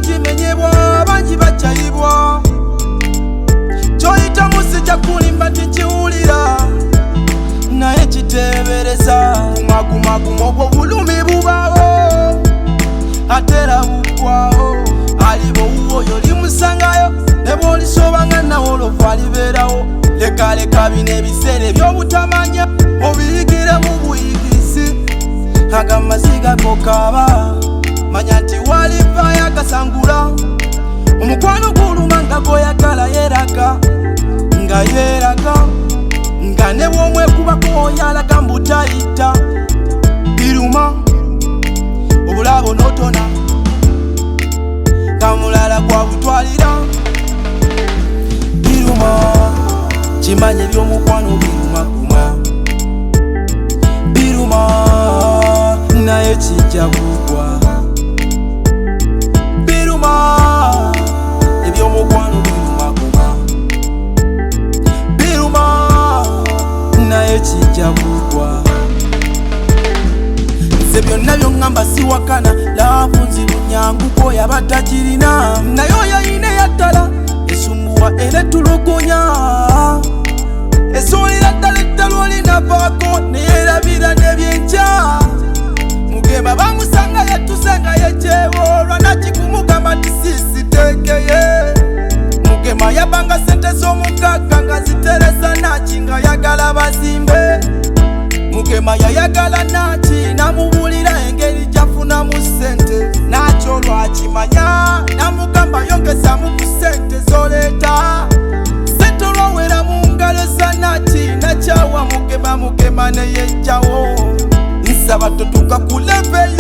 bagimenyebwa bangi bakyayibwa kyoyita musijja kulimba tinkiwulira naye kiteebereza gumagumaguma obwo bulumi bubaawo atera bugwawo alibo wuwoyo limusangayo ne bw'olisobanga nawe olova libeerawo lekaleka bino ebiseera ebyobutamanya obiyigire mu buyigirizi agamaziga gokaaba manya nti walivayo agasangula omukwano guluma nga goyagala yeeraga nga yeeraga nga ne bw'omwekubako oyalaga mbutayita biruma obulabo n'otona kamulala gwa butwalira biruma kimanye by'omukwano birumaguma biruma naye kijja kugwa biruma eby'omukwano birumaguma biruma naye kijja kugwa nze byonna by'oŋŋamba siwakana laavu nzirunyanguko yabatagirina naye oyayina yattala esumbuwa era etulugunya esuulira ddala eddala olinavaako neyerabira n'ebyenkya mugema bamusanga yatusenga yekyeboolwa nakigumugamba tisisitekeye mugema yabanga sente z'omugagga nga ziteresa naki nga yagala bazimbe mugema yayagala naki namubulira engeri gyafunamu sente nakyo lwakimanya namugamba yongezamu ku sente zoleeta sente olwawera mu ngalo za naki nakyawa mugema neyejjawo nsaba totuuka ku leve